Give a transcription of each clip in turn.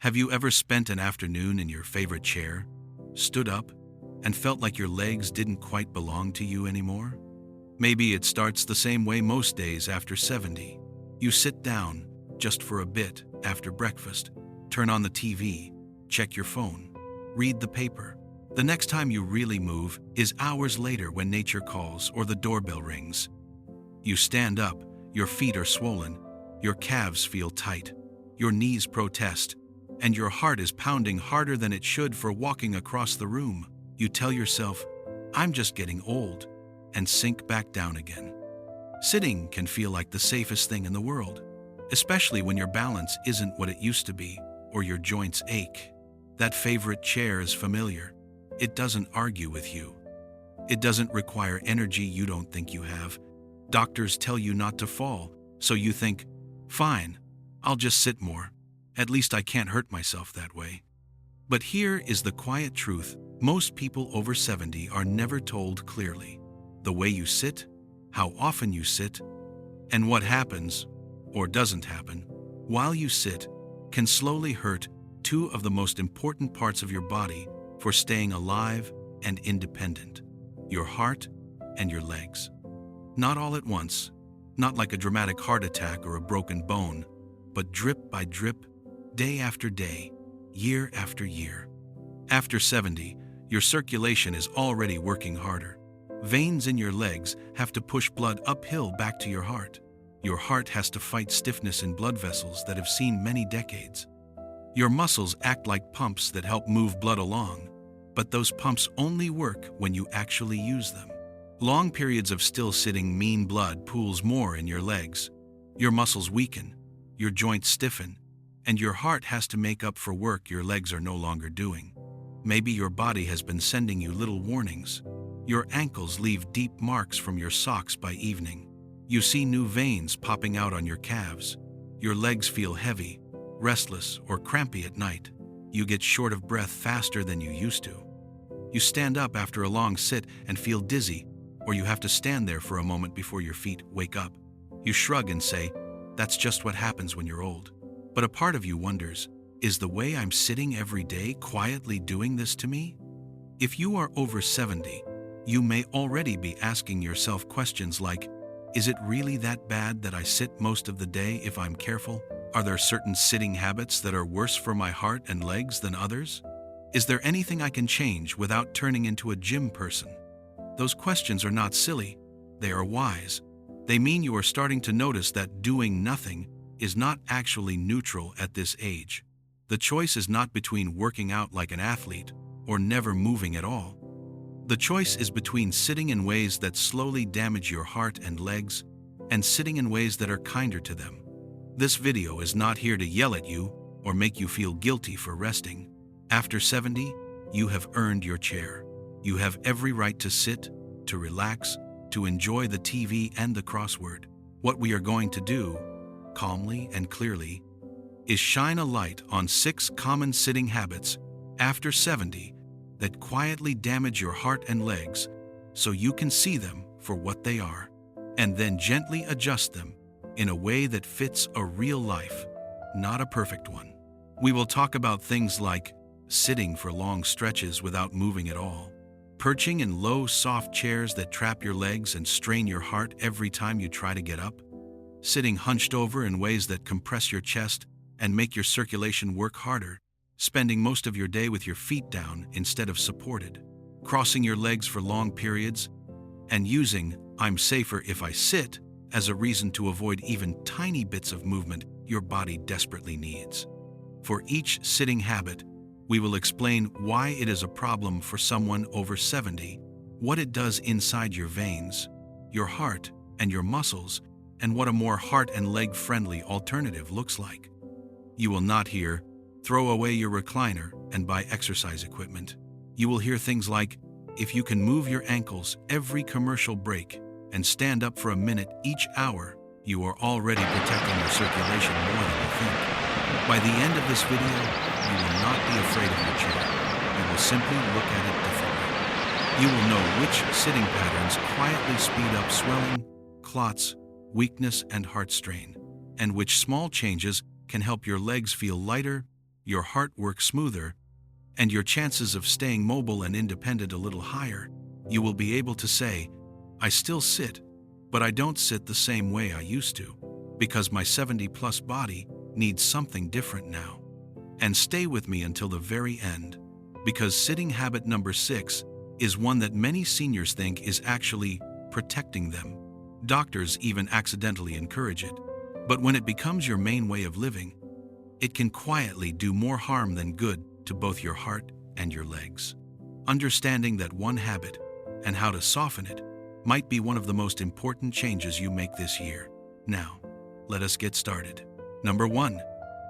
Have you ever spent an afternoon in your favorite chair, stood up, and felt like your legs didn't quite belong to you anymore? Maybe it starts the same way most days after 70. You sit down, just for a bit, after breakfast, turn on the TV, check your phone, read the paper. The next time you really move is hours later when nature calls or the doorbell rings. You stand up, your feet are swollen, your calves feel tight, your knees protest, and your heart is pounding harder than it should for walking across the room. You tell yourself, "I'm just getting old," and sink back down again. Sitting can feel like the safest thing in the world, especially when your balance isn't what it used to be or your joints ache. That favorite chair is familiar. It doesn't argue with you. It doesn't require energy you don't think you have. Doctors tell you not to fall, so you think, "Fine, I'll just sit more. At least I can't hurt myself that way." But here is the quiet truth most people over 70 are never told clearly. The way you sit, how often you sit, and what happens, or doesn't happen, while you sit, can slowly hurt two of the most important parts of your body for staying alive and independent: your heart and your legs. Not all at once, not like a dramatic heart attack or a broken bone, but drip by drip, day after day, year after year. After 70, your circulation is already working harder. Veins in your legs have to push blood uphill back to your heart. Your heart has to fight stiffness in blood vessels that have seen many decades. Your muscles act like pumps that help move blood along, but those pumps only work when you actually use them. Long periods of still sitting mean blood pools more in your legs. Your muscles weaken, your joints stiffen, and your heart has to make up for work your legs are no longer doing. Maybe your body has been sending you little warnings. Your ankles leave deep marks from your socks by evening. You see new veins popping out on your calves. Your legs feel heavy, restless, or crampy at night. You get short of breath faster than you used to. You stand up after a long sit and feel dizzy, or you have to stand there for a moment before your feet wake up. You shrug and say, "That's just what happens when you're old." But a part of you wonders, is the way I'm sitting every day quietly doing this to me? If you are over 70, you may already be asking yourself questions like, is it really that bad that I sit most of the day if I'm careful? Are there certain sitting habits that are worse for my heart and legs than others? Is there anything I can change without turning into a gym person? Those questions are not silly, they are wise. They mean you are starting to notice that doing nothing is not actually neutral at this age. The choice is not between working out like an athlete or never moving at all. The choice is between sitting in ways that slowly damage your heart and legs and sitting in ways that are kinder to them. This video is not here to yell at you or make you feel guilty for resting. After 70, you have earned your chair. You have every right to sit, to relax, to enjoy the TV and the crossword. What we are going to do, calmly and clearly, is shine a light on 6 common sitting habits after 70 that quietly damage your heart and legs so you can see them for what they are, and then gently adjust them in a way that fits a real life, not a perfect one. We will talk about things like sitting for long stretches without moving at all, perching in low, soft chairs that trap your legs and strain your heart every time you try to get up, sitting hunched over in ways that compress your chest and make your circulation work harder, spending most of your day with your feet down instead of supported, crossing your legs for long periods, and using "I'm safer if I sit" as a reason to avoid even tiny bits of movement your body desperately needs. For each sitting habit, we will explain why it is a problem for someone over 70, what it does inside your veins, your heart, and your muscles, and what a more heart and leg-friendly alternative looks like. You will not hear, "Throw away your recliner and buy exercise equipment." You will hear things like, "If you can move your ankles every commercial break and stand up for a minute each hour, you are already protecting your circulation more than you think." By the end of this video, you will not be afraid of your chair. You will simply look at it differently. You will know which sitting patterns quietly speed up swelling, clots, weakness, and heart strain, and which small changes can help your legs feel lighter your heart works smoother, and your chances of staying mobile and independent a little higher. You will be able to say, I still sit, but I don't sit the same way I used to, because my 70-plus body needs something different now. And stay with me until the very end, because sitting habit number 6 is one that many seniors think is actually protecting them. Doctors even accidentally encourage it. But when it becomes your main way of living, it can quietly do more harm than good to both your heart and your legs. Understanding that one habit and how to soften it might be one of the most important changes you make this year. Now, let us get started. Number 1.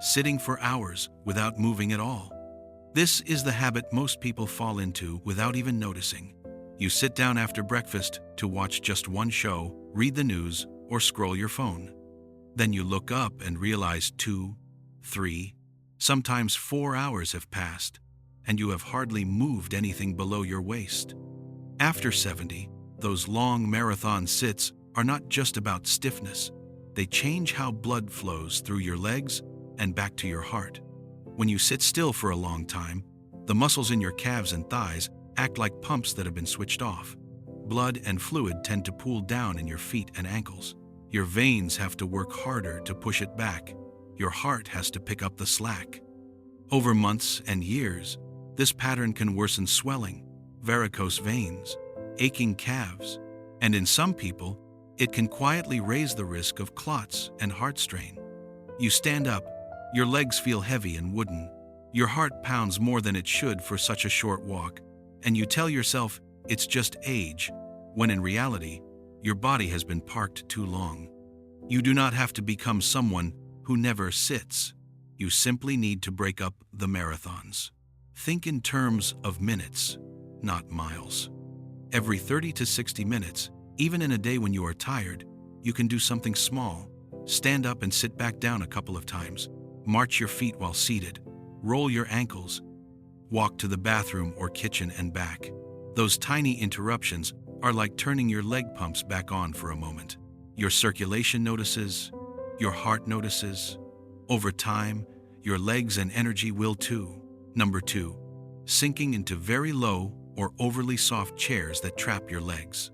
Sitting for hours without moving at all. This is the habit most people fall into without even noticing. You sit down after breakfast to watch just one show, read the news, or scroll your phone. Then you look up and realize 2, 3, sometimes 4 hours have passed, and you have hardly moved anything below your waist. After 70, those long marathon sits are not just about stiffness. They change how blood flows through your legs and back to your heart. When you sit still for a long time, the muscles in your calves and thighs act like pumps that have been switched off. Blood and fluid tend to pool down in your feet and ankles. Your veins have to work harder to push it back. Your heart has to pick up the slack. Over months and years, this pattern can worsen swelling, varicose veins, aching calves, and in some people, it can quietly raise the risk of clots and heart strain. You stand up, your legs feel heavy and wooden. Your heart pounds more than it should for such a short walk, and you tell yourself it's just age, when in reality, your body has been parked too long. You do not have to become someone who never sits. You simply need to break up the marathons. Think in terms of minutes, not miles. Every 30 to 60 minutes, even in a day when you are tired, you can do something small. Stand up and sit back down a couple of times. March your feet while seated. Roll your ankles. Walk to the bathroom or kitchen and back. Those tiny interruptions are like turning your leg pumps back on for a moment. Your circulation notices. Your heart notices. Over time, your legs and energy will too. Number 2. Sinking into very low or overly soft chairs that trap your legs.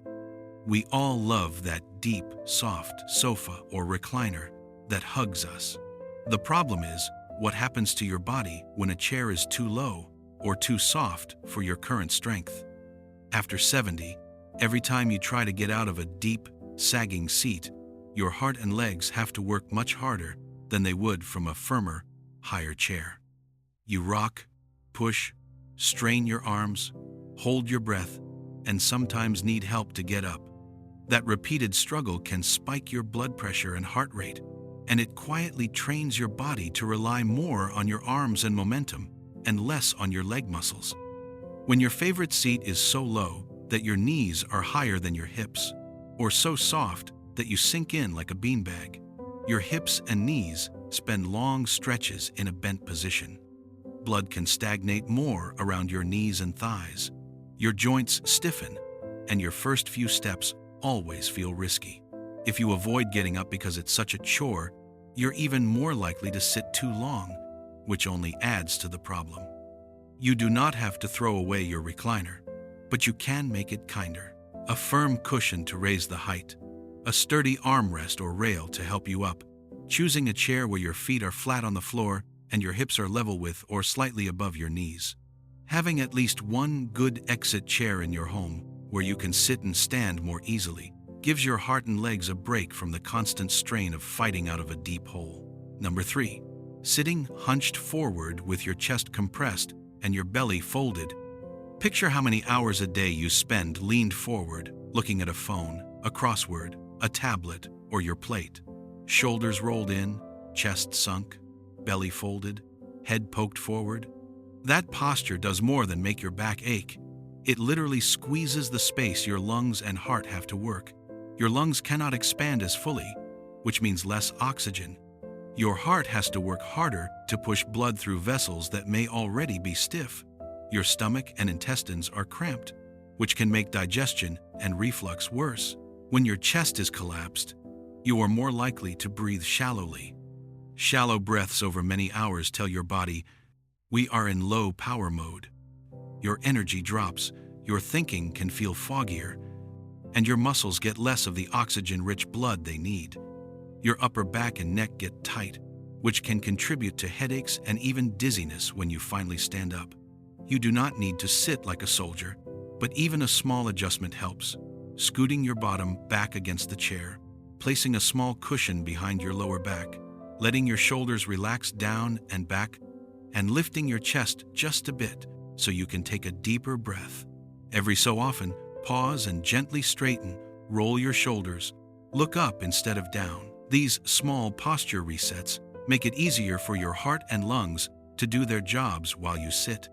We all love that deep, soft sofa or recliner that hugs us. The problem is, what happens to your body when a chair is too low or too soft for your current strength? After 70, every time you try to get out of a deep, sagging seat, your heart and legs have to work much harder than they would from a firmer, higher chair. You rock, push, strain your arms, hold your breath, and sometimes need help to get up. That repeated struggle can spike your blood pressure and heart rate, and it quietly trains your body to rely more on your arms and momentum and less on your leg muscles. When your favorite seat is so low that your knees are higher than your hips, or so soft that you sink in like a beanbag, your hips and knees spend long stretches in a bent position. Blood can stagnate more around your knees and thighs. Your joints stiffen, and your first few steps always feel risky. If you avoid getting up because it's such a chore, you're even more likely to sit too long, which only adds to the problem. You do not have to throw away your recliner, but you can make it kinder. A firm cushion to raise the height, a sturdy armrest or rail to help you up, choosing a chair where your feet are flat on the floor and your hips are level with or slightly above your knees. Having at least one good exit chair in your home where you can sit and stand more easily gives your heart and legs a break from the constant strain of fighting out of a deep hole. Number 3. Sitting hunched forward with your chest compressed and your belly folded. Picture how many hours a day you spend leaned forward, looking at a phone, a crossword, a tablet, or your plate. Shoulders rolled in, chest sunk, belly folded, head poked forward. That posture does more than make your back ache. It literally squeezes the space your lungs and heart have to work. Your lungs cannot expand as fully, which means less oxygen. Your heart has to work harder to push blood through vessels that may already be stiff. Your stomach and intestines are cramped, which can make digestion and reflux worse. When your chest is collapsed, you are more likely to breathe shallowly. Shallow breaths over many hours tell your body We are in low power mode. Your energy drops, your thinking can feel foggier, and your muscles get less of the oxygen-rich blood they need. Your upper back and neck get tight, which can contribute to headaches and even dizziness when you finally stand up. You do not need to sit like a soldier, but even a small adjustment helps. Scooting your bottom back against the chair, placing a small cushion behind your lower back, letting your shoulders relax down and back, and lifting your chest just a bit so you can take a deeper breath. Every so often, pause and gently straighten, roll your shoulders, look up instead of down. These small posture resets make it easier for your heart and lungs to do their jobs while you sit.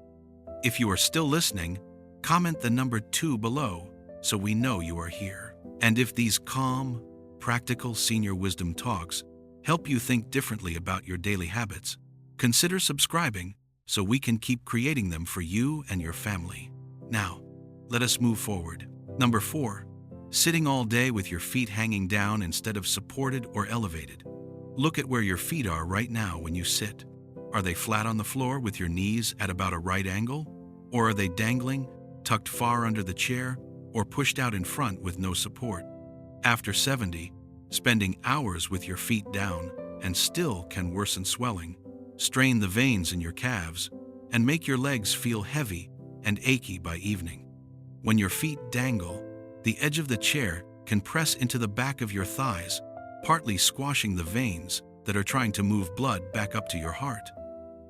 If you are still listening, comment the number 2 below so we know you are here. And if these calm, practical senior wisdom talks help you think differently about your daily habits, consider subscribing so we can keep creating them for you and your family. Now, let us move forward. Number 4. Sitting all day with your feet hanging down instead of supported or elevated. Look at where your feet are right now when you sit. Are they flat on the floor with your knees at about a right angle? Or are they dangling, tucked far under the chair, or pushed out in front with no support? After 70, spending hours with your feet down and still can worsen swelling, strain the veins in your calves, and make your legs feel heavy and achy by evening. When your feet dangle, the edge of the chair can press into the back of your thighs, partly squashing the veins that are trying to move blood back up to your heart.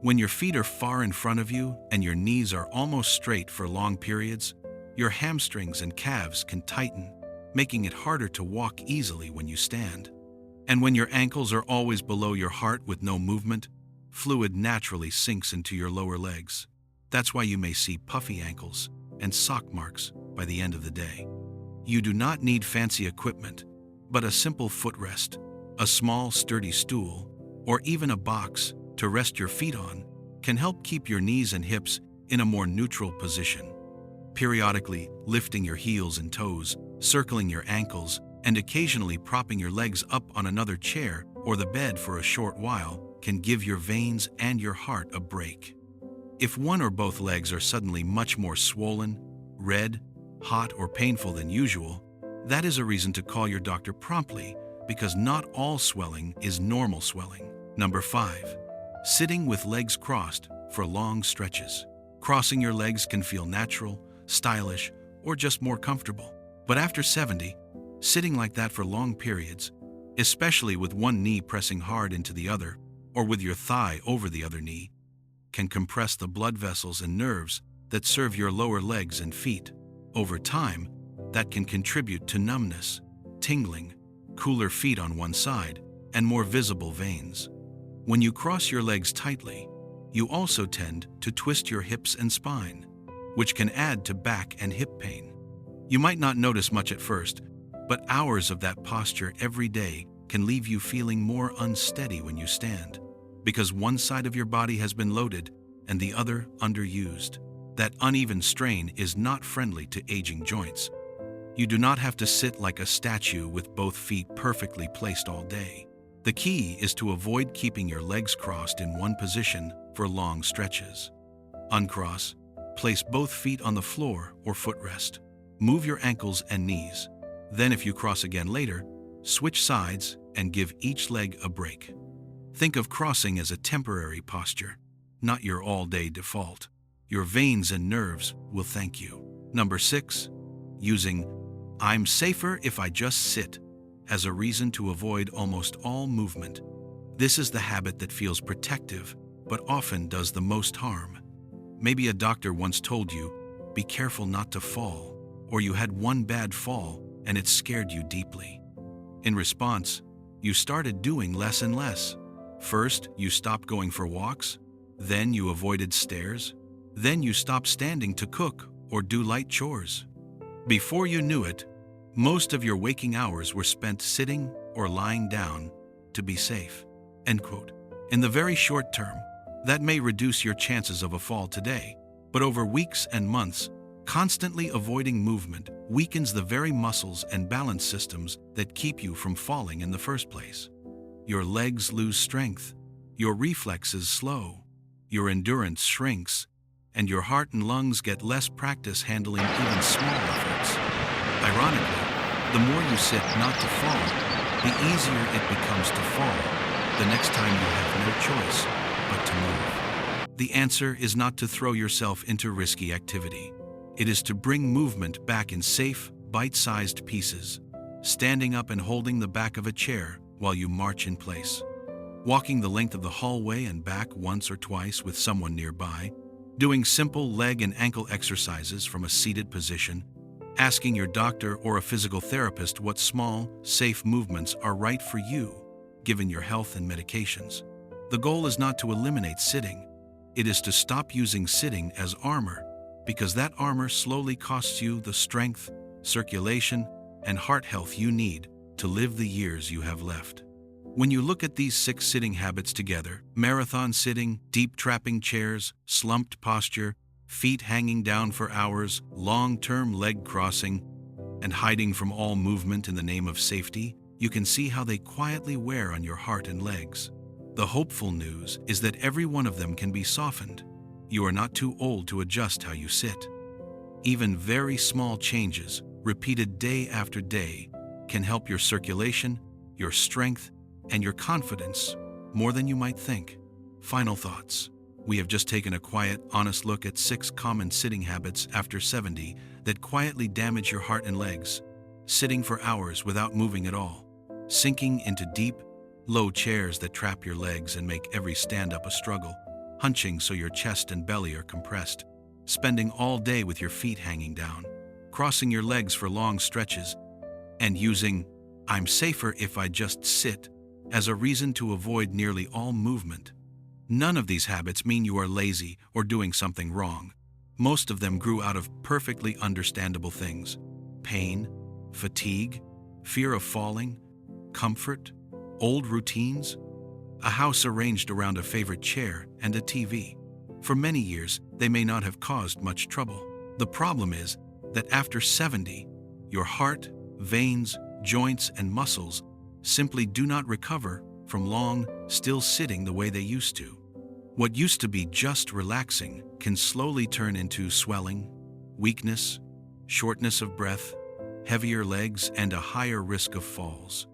When your feet are far in front of you and your knees are almost straight for long periods, your hamstrings and calves can tighten, making it harder to walk easily when you stand. And when your ankles are always below your heart with no movement, fluid naturally sinks into your lower legs. That's why you may see puffy ankles and sock marks by the end of the day. You do not need fancy equipment, but a simple footrest, a small sturdy stool, or even a box to rest your feet on can help keep your knees and hips in a more neutral position. Periodically lifting your heels and toes, circling your ankles, and occasionally propping your legs up on another chair or the bed for a short while can give your veins and your heart a break. If one or both legs are suddenly much more swollen, red, hot, or painful than usual, that is a reason to call your doctor promptly, because not all swelling is normal swelling. Number 5. Sitting with legs crossed for long stretches. Crossing your legs can feel natural, stylish, or just more comfortable. But after 70, sitting like that for long periods, especially with one knee pressing hard into the other, or with your thigh over the other knee, can compress the blood vessels and nerves that serve your lower legs and feet. Over time, that can contribute to numbness, tingling, cooler feet on one side, and more visible veins. When you cross your legs tightly, you also tend to twist your hips and spine, which can add to back and hip pain. You might not notice much at first, but hours of that posture every day can leave you feeling more unsteady when you stand, because one side of your body has been loaded and the other underused. That uneven strain is not friendly to aging joints. You do not have to sit like a statue with both feet perfectly placed all day. The key is to avoid keeping your legs crossed in one position for long stretches. Uncross, place both feet on the floor or footrest. Move your ankles and knees. Then if you cross again later, switch sides and give each leg a break. Think of crossing as a temporary posture, not your all-day default. Your veins and nerves will thank you. Number 6. Using "I'm safer if I just sit" as a reason to avoid almost all movement. This is the habit that feels protective, but often does the most harm. Maybe a doctor once told you, "Be careful not to fall," or you had one bad fall and it scared you deeply. In response, you started doing less and less. First, you stopped going for walks, then you avoided stairs, then you stopped standing to cook or do light chores. Before you knew it, most of your waking hours were spent sitting or lying down to be safe. End quote. In the very short term, that may reduce your chances of a fall today, but over weeks and months, constantly avoiding movement weakens the very muscles and balance systems that keep you from falling in the first place. Your legs lose strength, your reflexes slow, your endurance shrinks, and your heart and lungs get less practice handling even small efforts. Ironically, the more you sit not to fall, the easier it becomes to fall the next time you have no choice but to move. The answer is not to throw yourself into risky activity. It is to bring movement back in safe, bite-sized pieces, standing up and holding the back of a chair while you march in place, walking the length of the hallway and back once or twice with someone nearby, doing simple leg and ankle exercises from a seated position, asking your doctor or a physical therapist what small, safe movements are right for you, given your health and medications. The goal is not to eliminate sitting. It is to stop using sitting as armor, because that armor slowly costs you the strength, circulation, and heart health you need to live the years you have left. When you look at these 6 sitting habits together, marathon sitting, deep trapping chairs, slumped posture, feet hanging down for hours, long-term leg crossing, and hiding from all movement in the name of safety, you can see how they quietly wear on your heart and legs. The hopeful news is that every one of them can be softened. You are not too old to adjust how you sit. Even very small changes, repeated day after day, can help your circulation, your strength, and your confidence more than you might think. Final thoughts. We have just taken a quiet, honest look at 6 common sitting habits after 70 that quietly damage your heart and legs. Sitting for hours without moving at all. Sinking into deep, low chairs that trap your legs and make every stand-up a struggle. Hunching so your chest and belly are compressed. Spending all day with your feet hanging down. Crossing your legs for long stretches. And using, "I'm safer if I just sit," as a reason to avoid nearly all movement. None of these habits mean you are lazy or doing something wrong. Most of them grew out of perfectly understandable things: pain, fatigue, fear of falling, comfort, old routines, a house arranged around a favorite chair, and a TV. For many years, they may not have caused much trouble. The problem is that after 70, your heart, veins, joints, and muscles simply do not recover from long, still sitting the way they used to. What used to be just relaxing can slowly turn into swelling, weakness, shortness of breath, heavier legs, and a higher risk of falls.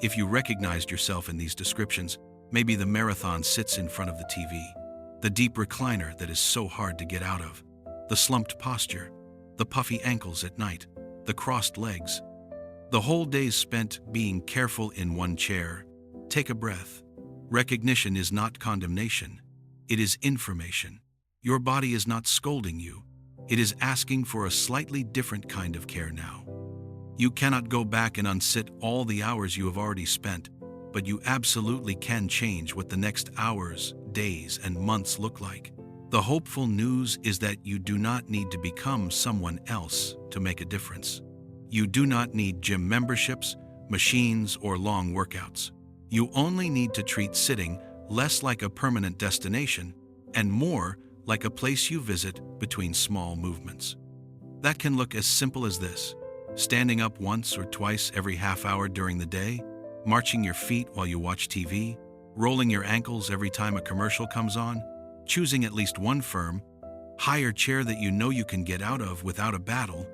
If you recognized yourself in these descriptions, maybe the marathon sits in front of the TV, the deep recliner that is so hard to get out of, the slumped posture, the puffy ankles at night, the crossed legs, the whole days spent being careful in one chair. Take a breath. Recognition is not condemnation. It is information. Your body is not scolding you. It is asking for a slightly different kind of care now. You cannot go back and unsit all the hours you have already spent, but you absolutely can change what the next hours, days, and months look like. The hopeful news is that you do not need to become someone else to make a difference. You do not need gym memberships, machines, or long workouts. You only need to treat sitting less like a permanent destination and more like a place you visit between small movements. That can look as simple as this: standing up once or twice every half hour during the day, marching your feet while you watch TV, rolling your ankles every time a commercial comes on, choosing at least one firm, higher chair that you know you can get out of without a battle,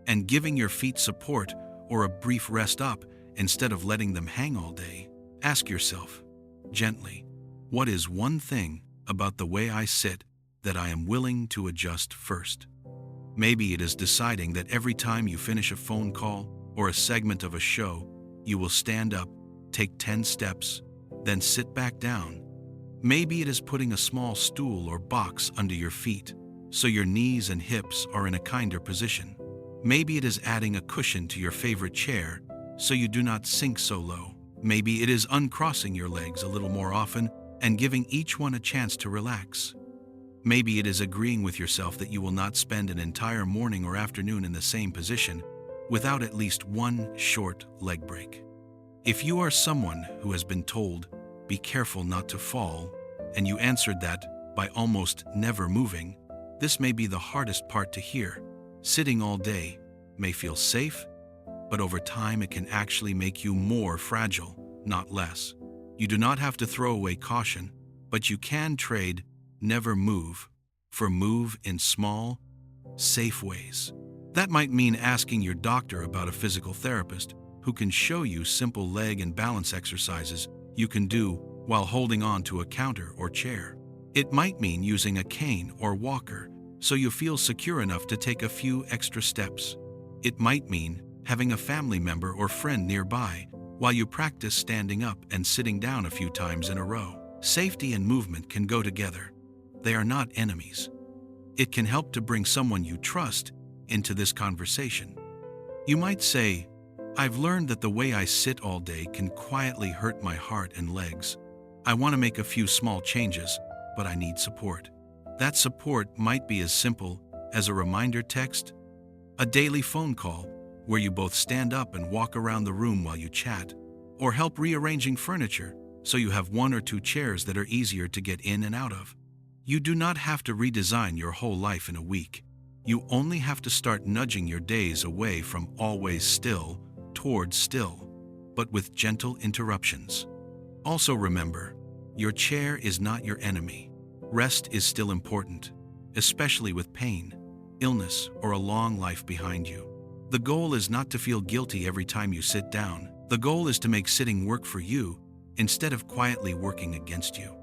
and giving your feet support or a brief rest up instead of letting them hang all day. Ask yourself, gently, what is one thing about the way I sit that I am willing to adjust first? Maybe it is deciding that every time you finish a phone call or a segment of a show, you will stand up, take 10 steps, then sit back down. Maybe it is putting a small stool or box under your feet so your knees and hips are in a kinder position. Maybe it is adding a cushion to your favorite chair so you do not sink so low. Maybe it is uncrossing your legs a little more often and giving each one a chance to relax. Maybe it is agreeing with yourself that you will not spend an entire morning or afternoon in the same position without at least one short leg break. If you are someone who has been told, "Be careful not to fall," and you answered that by almost never moving, this may be the hardest part to hear. Sitting all day may feel safe, but over time it can actually make you more fragile, not less. You do not have to throw away caution, but you can trade never move, for move in small, safe ways. That might mean asking your doctor about a physical therapist who can show you simple leg and balance exercises you can do while holding on to a counter or chair. It might mean using a cane or walker so you feel secure enough to take a few extra steps. It might mean having a family member or friend nearby while you practice standing up and sitting down a few times in a row. Safety and movement can go together. They are not enemies. It can help to bring someone you trust into this conversation. You might say, "I've learned that the way I sit all day can quietly hurt my heart and legs. I want to make a few small changes, but I need support." That support might be as simple as a reminder text, a daily phone call where you both stand up and walk around the room while you chat, or help rearranging furniture so you have one or two chairs that are easier to get in and out of. You do not have to redesign your whole life in a week. You only have to start nudging your days away from always still towards still, but with gentle interruptions. Also remember, your chair is not your enemy. Rest is still important, especially with pain, illness, or a long life behind you. The goal is not to feel guilty every time you sit down. The goal is to make sitting work for you instead of quietly working against you.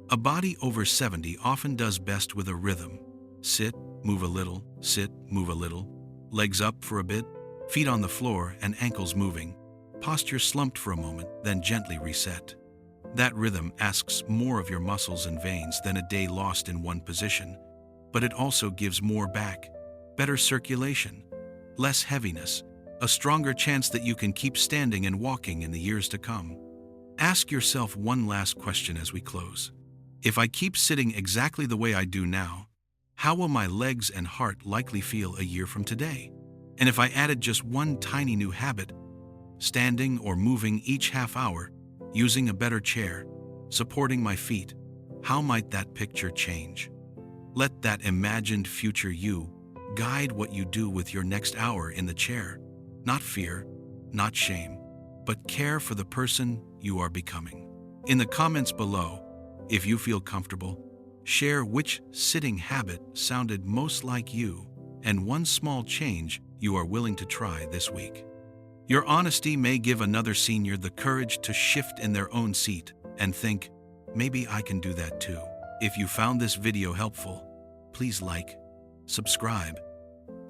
A body over 70 often does best with a rhythm. Sit, move a little, sit, move a little, legs up for a bit, feet on the floor and ankles moving, posture slumped for a moment, then gently reset. That rhythm asks more of your muscles and veins than a day lost in one position, but it also gives more back, better circulation, less heaviness, a stronger chance that you can keep standing and walking in the years to come. Ask yourself one last question as we close. If I keep sitting exactly the way I do now, how will my legs and heart likely feel a year from today? And if I added just one tiny new habit, standing or moving each half hour, using a better chair, supporting my feet, how might that picture change? Let that imagined future you guide what you do with your next hour in the chair. Not fear, not shame, but care for the person you are becoming. In the comments below, if you feel comfortable, share which sitting habit sounded most like you and one small change you are willing to try this week. Your honesty may give another senior the courage to shift in their own seat and think, maybe I can do that too. If you found this video helpful, please like, subscribe,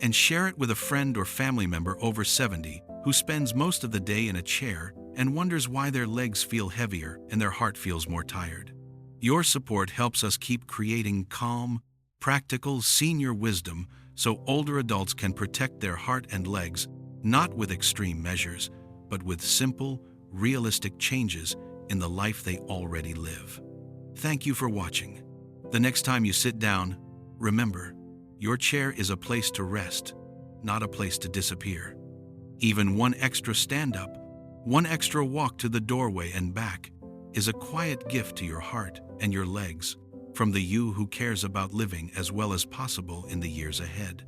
and share it with a friend or family member over 70 who spends most of the day in a chair and wonders why their legs feel heavier and their heart feels more tired. Your support helps us keep creating calm, practical senior wisdom so older adults can protect their heart and legs, not with extreme measures, but with simple, realistic changes in the life they already live. Thank you for watching. The next time you sit down, remember, your chair is a place to rest, not a place to disappear. Even one extra stand-up, one extra walk to the doorway and back is a quiet gift to your heart and your legs from the you who cares about living as well as possible in the years ahead.